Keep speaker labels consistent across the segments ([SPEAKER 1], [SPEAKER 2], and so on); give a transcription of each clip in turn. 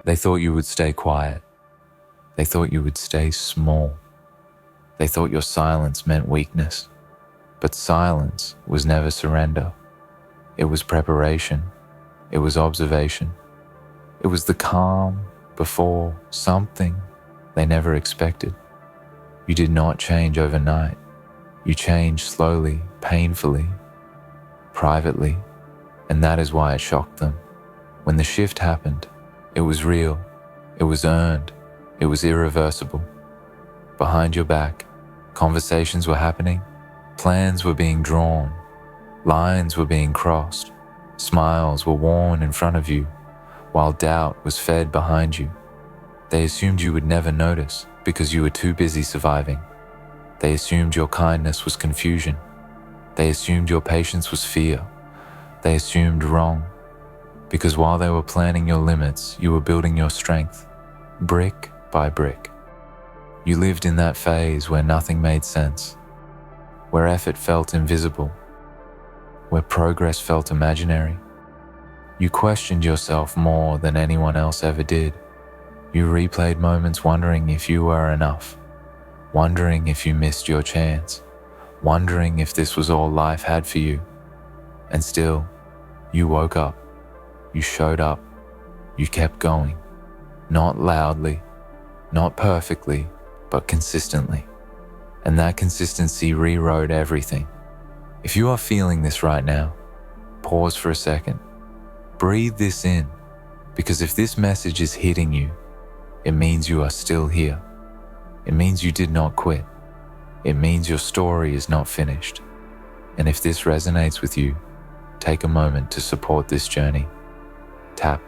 [SPEAKER 1] They thought you would stay quiet. They thought you would stay small. They thought your silence meant weakness. But silence was never surrender. It was preparation. It was observation. It was the calm before something they never expected. You did not change overnight. You changed slowly, painfully, privately, and that is why it shocked them. When the shift happened, it was real, it was earned, it was irreversible. Behind your back, conversations were happening, plans were being drawn, lines were being crossed, smiles were worn in front of you, while doubt was fed behind you. They assumed you would never notice because you were too busy surviving. They assumed your kindness was confusion. They assumed your patience was fear. They assumed wrong, because while they were planning your limits, you were building your strength, brick by brick. You lived in that phase where nothing made sense, where effort felt invisible, where progress felt imaginary. You questioned yourself more than anyone else ever did. You replayed moments wondering if you were enough, wondering if you missed your chance, wondering if this was all life had for you. And still, you woke up, you showed up, you kept going, not loudly, not perfectly, but consistently. And that consistency rewrote everything. If you are feeling this right now, pause for a second. Breathe this in, because if this message is hitting you, it means you are still here. It means you did not quit. It means your story is not finished. And if this resonates with you, take a moment to support this journey. Tap,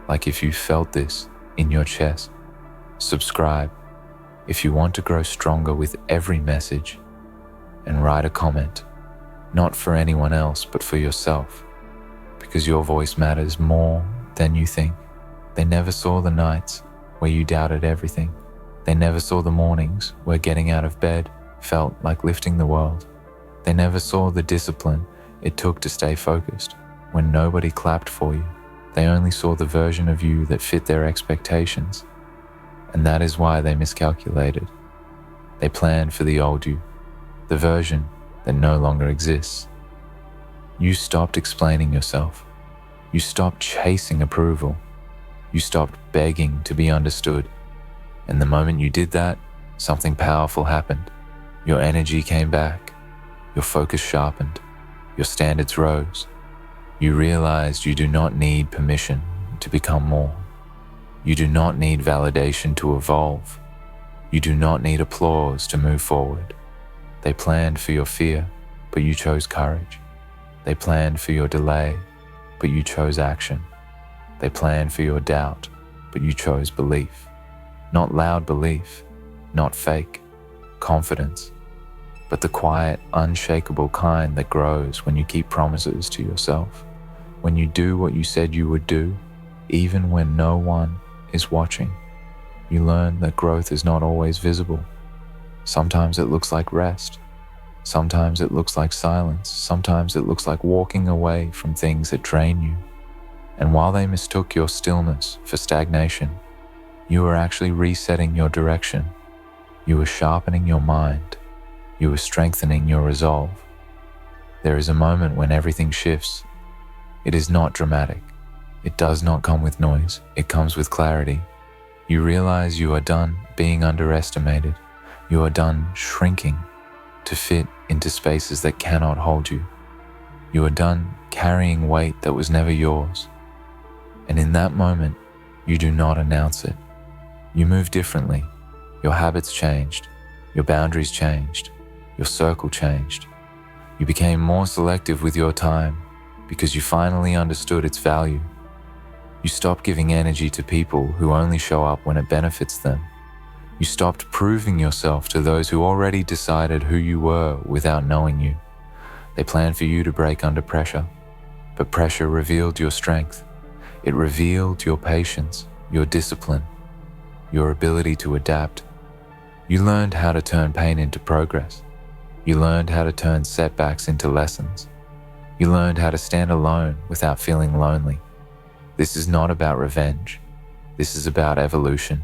[SPEAKER 1] like if you felt this in your chest. Subscribe if you want to grow stronger with every message. And write a comment, not for anyone else, but for yourself. Because your voice matters more than you think. They never saw the nights where you doubted everything. They never saw the mornings where getting out of bed felt like lifting the world. They never saw the discipline it took to stay focused when nobody clapped for you. They only saw the version of you that fit their expectations. And that is why they miscalculated. They planned for the old you, the version that no longer exists. You stopped explaining yourself. You stopped chasing approval. You stopped begging to be understood. And the moment you did that, something powerful happened. Your energy came back. Your focus sharpened. Your standards rose. You realized you do not need permission to become more. You do not need validation to evolve. You do not need applause to move forward. They planned for your fear, but you chose courage. They planned for your delay, but you chose action. They planned for your doubt, but you chose belief. Not loud belief, not fake, confidence, but the quiet, unshakable kind that grows when you keep promises to yourself. When you do what you said you would do, even when no one is watching. You learn that growth is not always visible. Sometimes it looks like rest. Sometimes it looks like silence. Sometimes it looks like walking away from things that drain you. And while they mistook your stillness for stagnation, you were actually resetting your direction. You were sharpening your mind. You were strengthening your resolve. There is a moment when everything shifts. It is not dramatic. It does not come with noise. It comes with clarity. You realize you are done being underestimated. You are done shrinking to fit into spaces that cannot hold you. You are done carrying weight that was never yours. And in that moment, you do not announce it. You move differently. Your habits changed. Your boundaries changed. Your circle changed. You became more selective with your time because you finally understood its value. You stopped giving energy to people who only show up when it benefits them. You stopped proving yourself to those who already decided who you were without knowing you. They planned for you to break under pressure, but pressure revealed your strength. It revealed your patience, your discipline, your ability to adapt. You learned how to turn pain into progress. You learned how to turn setbacks into lessons. You learned how to stand alone without feeling lonely. This is not about revenge. This is about evolution.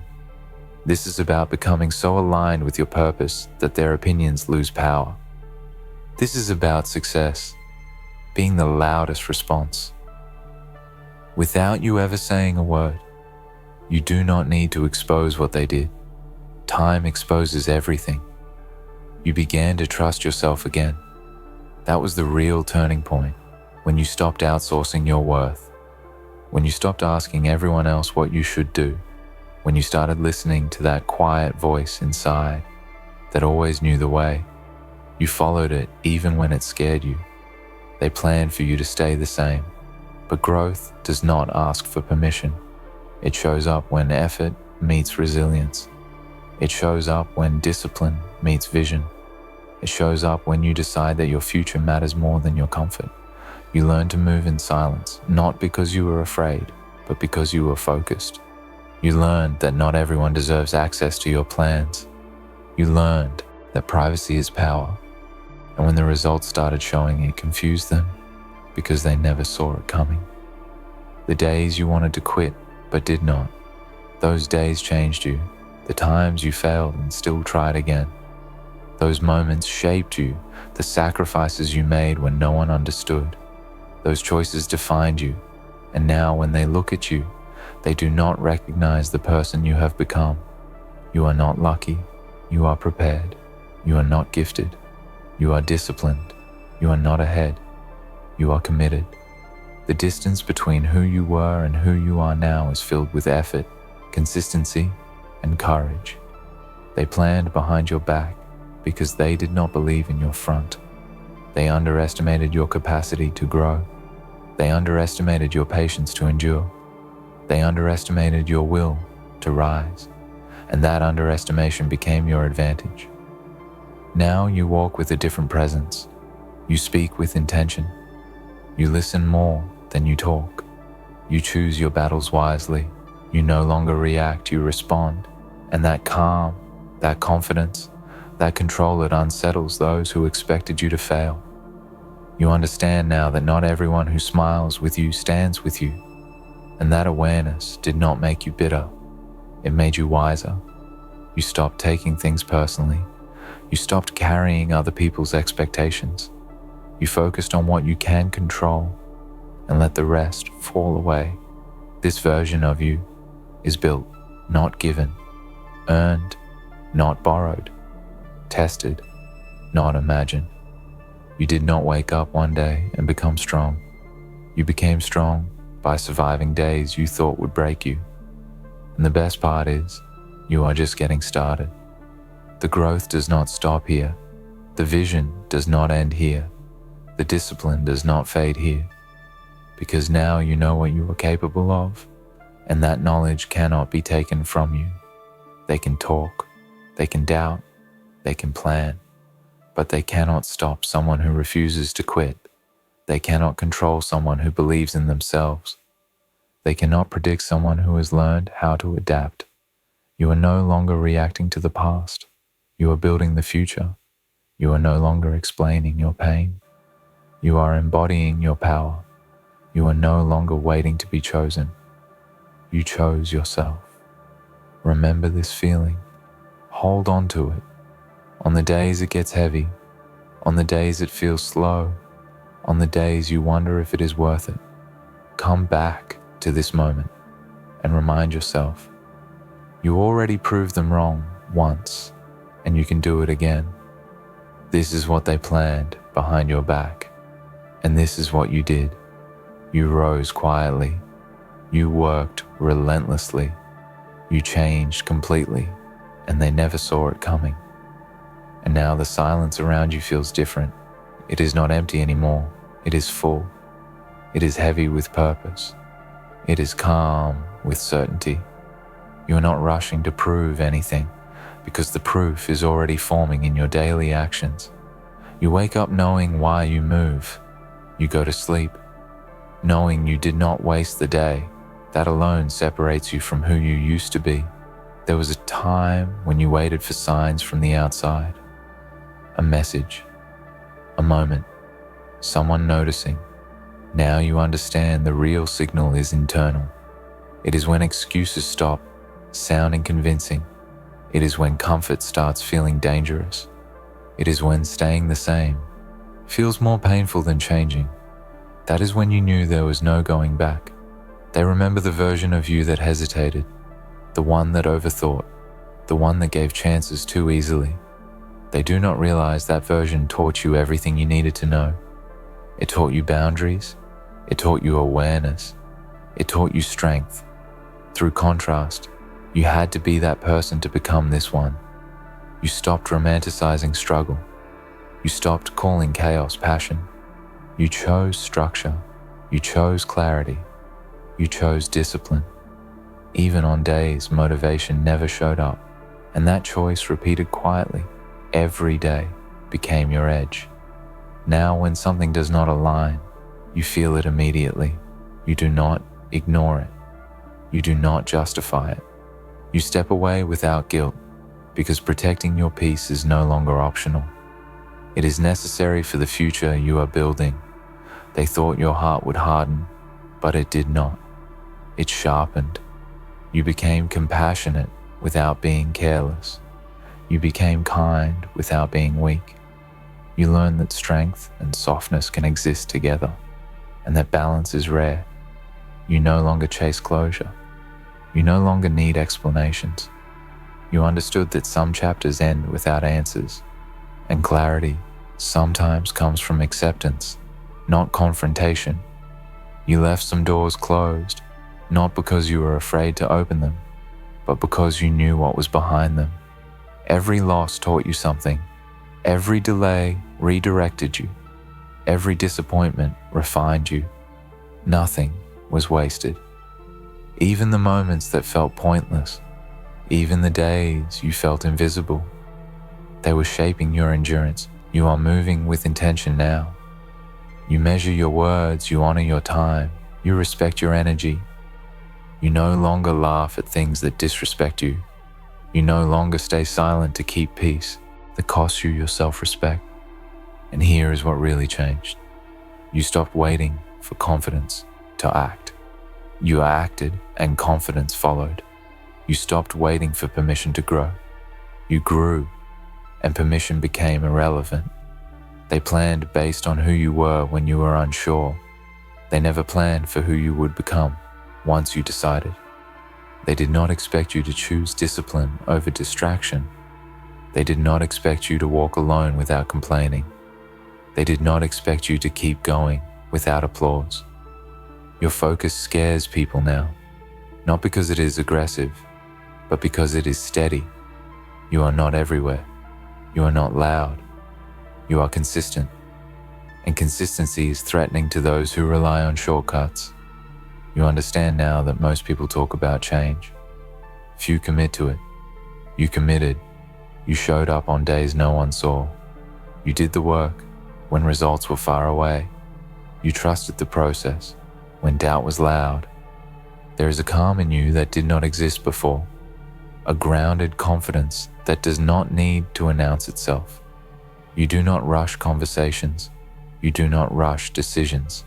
[SPEAKER 1] This is about becoming so aligned with your purpose that their opinions lose power. This is about success, being the loudest response. Without you ever saying a word, you do not need to expose what they did. Time exposes everything. You began to trust yourself again. That was the real turning point, when you stopped outsourcing your worth, when you stopped asking everyone else what you should do, when you started listening to that quiet voice inside that always knew the way. You followed it even when it scared you. They planned for you to stay the same, but growth does not ask for permission. It shows up when effort meets resilience. It shows up when discipline meets vision. It shows up when you decide that your future matters more than your comfort. You learn to move in silence, not because you were afraid, but because you were focused. You learned that not everyone deserves access to your plans. You learned that privacy is power. And when the results started showing, it confused them because they never saw it coming. The days you wanted to quit but did not, those days changed you. The times you failed and still tried again. Those moments shaped you, the sacrifices you made when no one understood. Those choices defined you, and now when they look at you, they do not recognize the person you have become. You are not lucky, you are prepared. You are not gifted, you are disciplined. You are not ahead, you are committed. The distance between who you were and who you are now is filled with effort, consistency, and courage. They planned behind your back because they did not believe in your front. They underestimated your capacity to grow. They underestimated your patience to endure. They underestimated your will to rise, and that underestimation became your advantage. Now you walk with a different presence. You speak with intention. You listen more than you talk. You choose your battles wisely. You no longer react, you respond. And that calm, that confidence, that control, it unsettles those who expected you to fail. You understand now that not everyone who smiles with you stands with you. And that awareness did not make you bitter. It made you wiser. You stopped taking things personally. You stopped carrying other people's expectations. You focused on what you can control and let the rest fall away. This version of you is built, not given, earned, not borrowed, tested, not imagined. You did not wake up one day and become strong. You became strong by surviving days you thought would break you. And the best part is, you are just getting started. The growth does not stop here. The vision does not end here. The discipline does not fade here. Because now you know what you are capable of, and that knowledge cannot be taken from you. They can talk, they can doubt, they can plan, but they cannot stop someone who refuses to quit. They cannot control someone who believes in themselves. They cannot predict someone who has learned how to adapt. You are no longer reacting to the past. You are building the future. You are no longer explaining your pain. You are embodying your power. You are no longer waiting to be chosen. You chose yourself. Remember this feeling. Hold on to it. On the days it gets heavy, on the days it feels slow, on the days you wonder if it is worth it, come back to this moment and remind yourself, you already proved them wrong once, and you can do it again. This is what they planned behind your back, and this is what you did. You rose quietly. You worked relentlessly. You changed completely, and they never saw it coming. And now the silence around you feels different. It is not empty anymore. It is full. It is heavy with purpose. It is calm with certainty. You are not rushing to prove anything, because the proof is already forming in your daily actions. You wake up knowing why you move. You go to sleep knowing you did not waste the day. That alone separates you from who you used to be. There was a time when you waited for signs from the outside. A message, a moment, someone noticing. Now you understand the real signal is internal. It is when excuses stop sounding convincing. It is when comfort starts feeling dangerous. It is when staying the same feels more painful than changing. That is when you knew there was no going back. They remember the version of you that hesitated, the one that overthought, the one that gave chances too easily. They do not realize that version taught you everything you needed to know. It taught you boundaries. It taught you awareness. It taught you strength. Through contrast, you had to be that person to become this one. You stopped romanticizing struggle. You stopped calling chaos passion. You chose structure. You chose clarity. You chose discipline. Even on days motivation never showed up, and that choice repeated quietly every day became your edge. Now when something does not align, you feel it immediately. You do not ignore it. You do not justify it. You step away without guilt because protecting your peace is no longer optional. It is necessary for the future you are building. They thought your heart would harden, but it did not. It sharpened. You became compassionate without being careless. You became kind without being weak. You learned that strength and softness can exist together, and that balance is rare. You no longer chase closure. You no longer need explanations. You understood that some chapters end without answers, and clarity sometimes comes from acceptance, not confrontation. You left some doors closed, not because you were afraid to open them, but because you knew what was behind them. Every loss taught you something. Every delay redirected you. Every disappointment refined you. Nothing was wasted. Even the moments that felt pointless, even the days you felt invisible, they were shaping your endurance. You are moving with intention now. You measure your words, you honor your time, you respect your energy. You no longer laugh at things that disrespect you. You no longer stay silent to keep peace that costs you your self-respect. And here is what really changed. You stopped waiting for confidence to act. You acted and confidence followed. You stopped waiting for permission to grow. You grew and permission became irrelevant. They planned based on who you were when you were unsure. They never planned for who you would become once you decided. They did not expect you to choose discipline over distraction. They did not expect you to walk alone without complaining. They did not expect you to keep going without applause. Your focus scares people now, not because it is aggressive, but because it is steady. You are not everywhere. You are not loud. You are consistent. And consistency is threatening to those who rely on shortcuts. You understand now that most people talk about change. Few commit to it. You committed. You showed up on days no one saw. You did the work when results were far away. You trusted the process when doubt was loud. There is a calm in you that did not exist before, a grounded confidence that does not need to announce itself. You do not rush conversations. You do not rush decisions.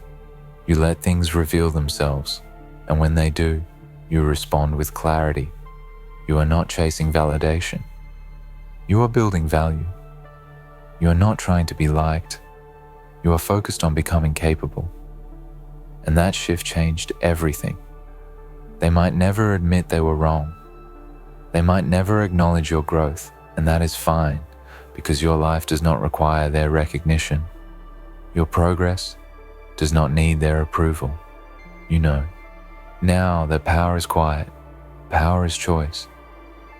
[SPEAKER 1] You let things reveal themselves, and when they do, you respond with clarity. You are not chasing validation. You are building value. You are not trying to be liked. You are focused on becoming capable. And that shift changed everything. They might never admit they were wrong. They might never acknowledge your growth, and that is fine, because your life does not require their recognition. Your progress does not need their approval. You know, now that power is quiet, power is choice,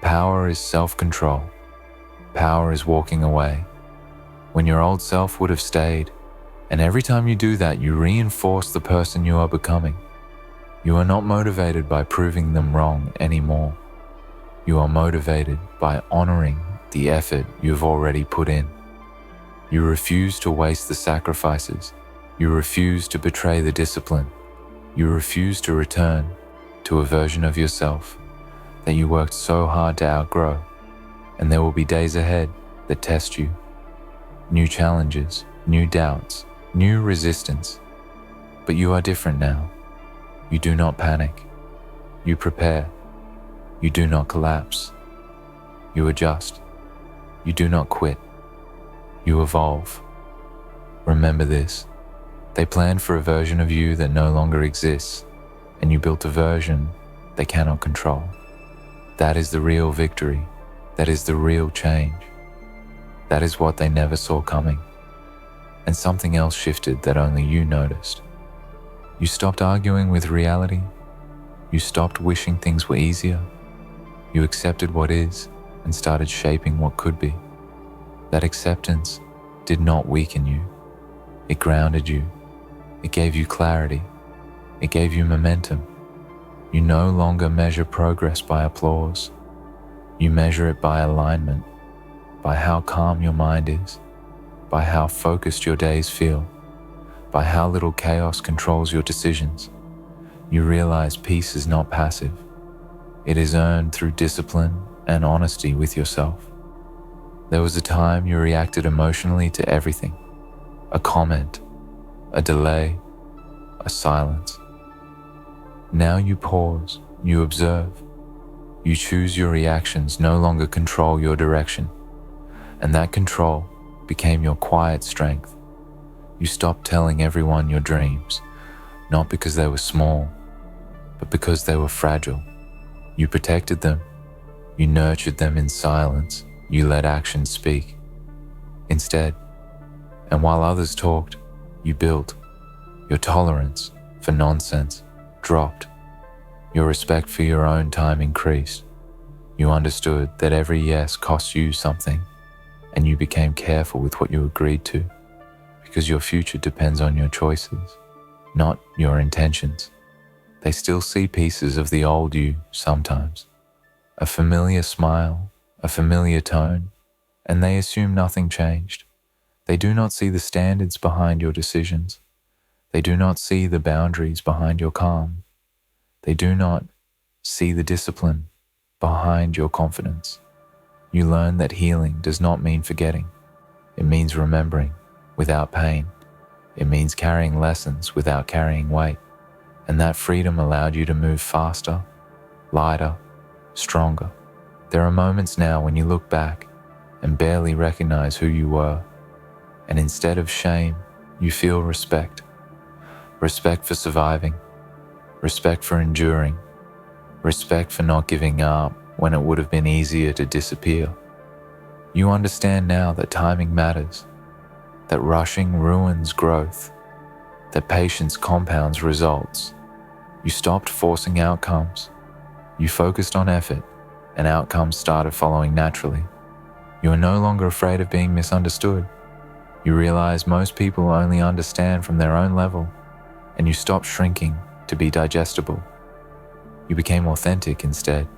[SPEAKER 1] power is self-control, power is walking away. When your old self would have stayed, and every time you do that, you reinforce the person you are becoming. You are not motivated by proving them wrong anymore. You are motivated by honoring the effort you've already put in. You refuse to waste the sacrifices. You refuse to betray the discipline. You refuse to return to a version of yourself that you worked so hard to outgrow. And there will be days ahead that test you. New challenges, new doubts, new resistance. But you are different now. You do not panic. You prepare. You do not collapse. You adjust. You do not quit. You evolve. Remember this. They planned for a version of you that no longer exists, and you built a version they cannot control. That is the real victory. That is the real change. That is what they never saw coming. And something else shifted that only you noticed. You stopped arguing with reality. You stopped wishing things were easier. You accepted what is and started shaping what could be. That acceptance did not weaken you. It grounded you. It gave you clarity. It gave you momentum. You no longer measure progress by applause. You measure it by alignment, by how calm your mind is, by how focused your days feel, by how little chaos controls your decisions. You realize peace is not passive. It is earned through discipline and honesty with yourself. There was a time you reacted emotionally to everything. A comment, a delay, a silence. Now you pause, you observe. You choose your reactions no longer control your direction. And that control became your quiet strength. You stopped telling everyone your dreams, not because they were small, but because they were fragile. You protected them. You nurtured them in silence. You let action speak. Instead, and while others talked, you built. Your tolerance for nonsense dropped. Your respect for your own time increased. You understood that every yes cost you something, and you became careful with what you agreed to, because your future depends on your choices, not your intentions. They still see pieces of the old you sometimes. A familiar smile, a familiar tone, and they assume nothing changed. They do not see the standards behind your decisions. They do not see the boundaries behind your calm. They do not see the discipline behind your confidence. You learn that healing does not mean forgetting. It means remembering without pain. It means carrying lessons without carrying weight. And that freedom allowed you to move faster, lighter, stronger. There are moments now when you look back and barely recognize who you were. And instead of shame, you feel respect. Respect for surviving. Respect for enduring. Respect for not giving up when it would have been easier to disappear. You understand now that timing matters, that rushing ruins growth, that patience compounds results. You stopped forcing outcomes. You focused on effort, and outcomes started following naturally. You are no longer afraid of being misunderstood. You realize most people only understand from their own level, and you stopped shrinking to be digestible. You became authentic instead.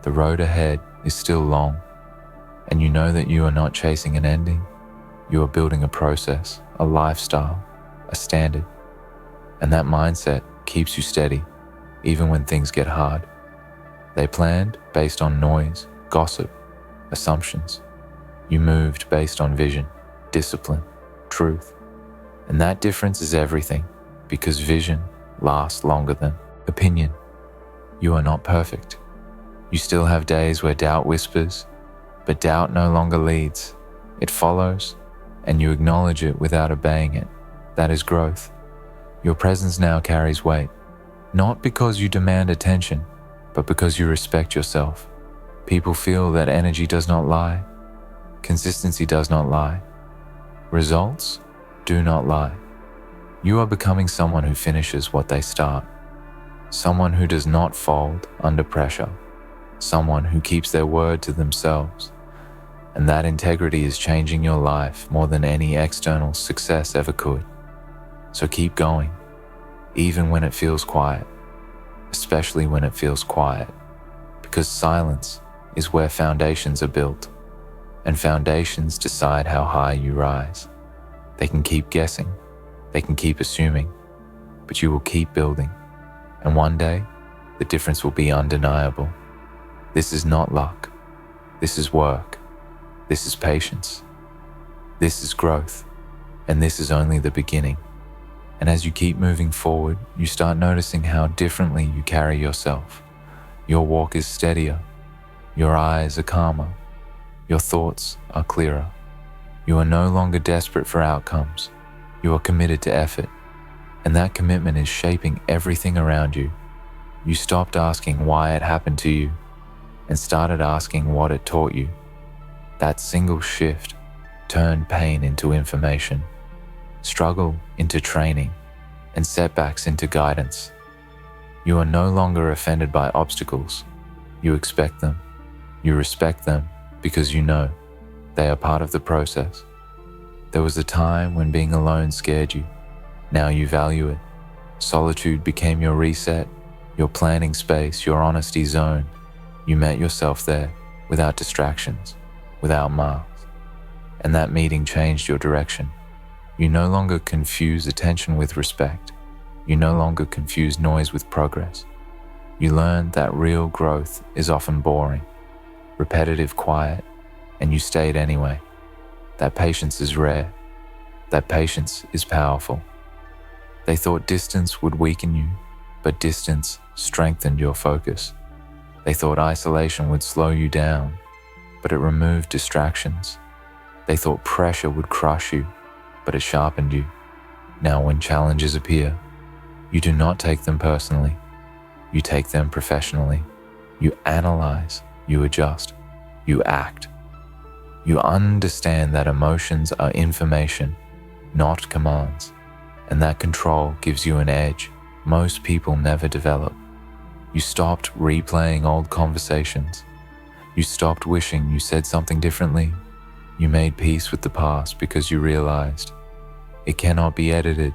[SPEAKER 1] The road ahead is still long, and you know that you are not chasing an ending. You are building a process, a lifestyle, a standard. And that mindset keeps you steady, even when things get hard. They planned based on noise, gossip, assumptions. You moved based on vision, discipline, truth. And that difference is everything, because vision lasts longer than opinion. You are not perfect. You still have days where doubt whispers, but doubt no longer leads. It follows, and you acknowledge it without obeying it. That is growth. Your presence now carries weight, not because you demand attention, but because you respect yourself. People feel that energy does not lie. Consistency does not lie. Results do not lie. You are becoming someone who finishes what they start. Someone who does not fold under pressure. Someone who keeps their word to themselves. And that integrity is changing your life more than any external success ever could. So keep going, even when it feels quiet, especially when it feels quiet, because silence is where foundations are built, and foundations decide how high you rise. They can keep guessing, they can keep assuming, but you will keep building, and one day, the difference will be undeniable. This is not luck. This is work. This is patience. This is growth. And this is only the beginning. And as you keep moving forward, you start noticing how differently you carry yourself. Your walk is steadier, your eyes are calmer, your thoughts are clearer. You are no longer desperate for outcomes. You are committed to effort, and that commitment is shaping everything around you. You stopped asking why it happened to you and started asking what it taught you. That single shift turned pain into information, struggle into training, and setbacks into guidance. You are no longer offended by obstacles. You expect them. You respect them because you know they are part of the process. There was a time when being alone scared you. Now you value it. Solitude became your reset, your planning space, your honesty zone. You met yourself there, without distractions, without masks. And that meeting changed your direction. You no longer confuse attention with respect. You no longer confuse noise with progress. You learned that real growth is often boring, repetitive, quiet, and you stayed anyway. That patience is rare. That patience is powerful. They thought distance would weaken you, but distance strengthened your focus. They thought isolation would slow you down, but it removed distractions. They thought pressure would crush you, but it sharpened you. Now when challenges appear, you do not take them personally. You take them professionally. You analyze, you adjust, you act. You understand that emotions are information, not commands, and that control gives you an edge most people never develop. You stopped replaying old conversations. You stopped wishing you said something differently. You made peace with the past because you realized it cannot be edited,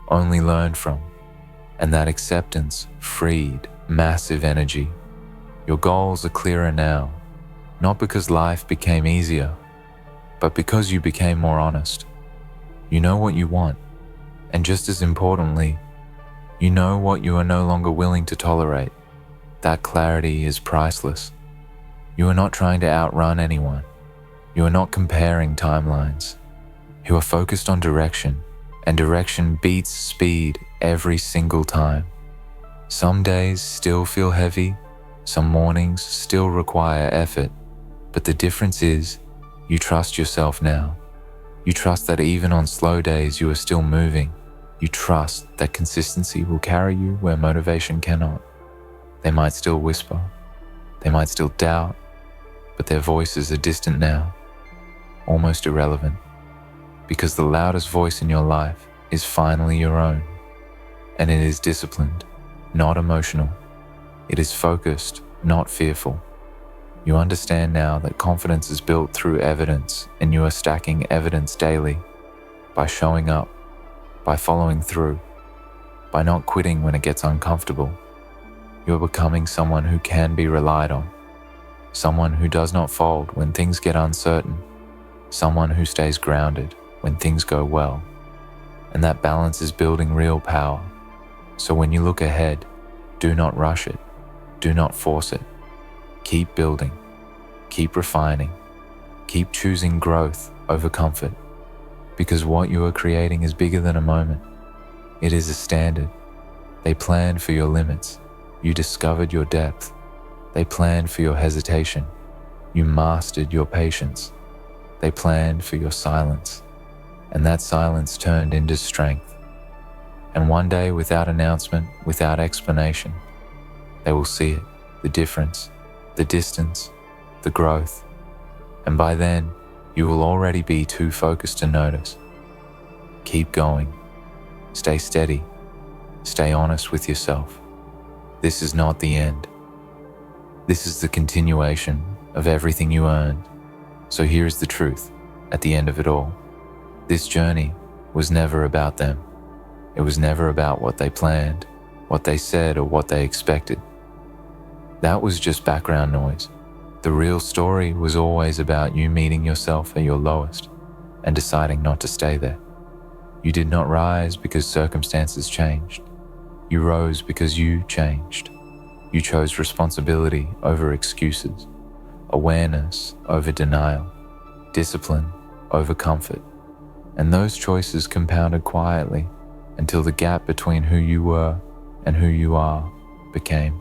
[SPEAKER 1] only learned from. And that acceptance freed massive energy. Your goals are clearer now, not because life became easier, but because you became more honest. You know what you want, and just as importantly, you know what you are no longer willing to tolerate. That clarity is priceless. You are not trying to outrun anyone. You are not comparing timelines. You are focused on direction, and direction beats speed every single time. Some days still feel heavy, some mornings still require effort, but the difference is you trust yourself now. You trust that even on slow days you are still moving. You trust that consistency will carry you where motivation cannot. They might still whisper, they might still doubt, but their voices are distant now, almost irrelevant, because the loudest voice in your life is finally your own, and it is disciplined, not emotional. It is focused, not fearful. You understand now that confidence is built through evidence, and you are stacking evidence daily by showing up, by following through, by not quitting when it gets uncomfortable. You're becoming someone who can be relied on, someone who does not fold when things get uncertain, someone who stays grounded when things go well. And that balance is building real power. So when you look ahead, do not rush it, do not force it. Keep building, keep refining, keep choosing growth over comfort, because what you are creating is bigger than a moment. It is a standard. They planned for your limits. You discovered your depth. They planned for your hesitation. You mastered your patience. They planned for your silence, and that silence turned into strength. And one day, without announcement, without explanation, they will see it, the difference, the distance, the growth. And by then, you will already be too focused to notice. Keep going. Stay steady. Stay honest with yourself. This is not the end. This is the continuation of everything you earned. So here is the truth at the end of it all. This journey was never about them. It was never about what they planned, what they said, or what they expected. That was just background noise. The real story was always about you meeting yourself at your lowest and deciding not to stay there. You did not rise because circumstances changed. You rose because you changed. You chose responsibility over excuses, awareness over denial, discipline over comfort. And those choices compounded quietly, until the gap between who you were and who you are became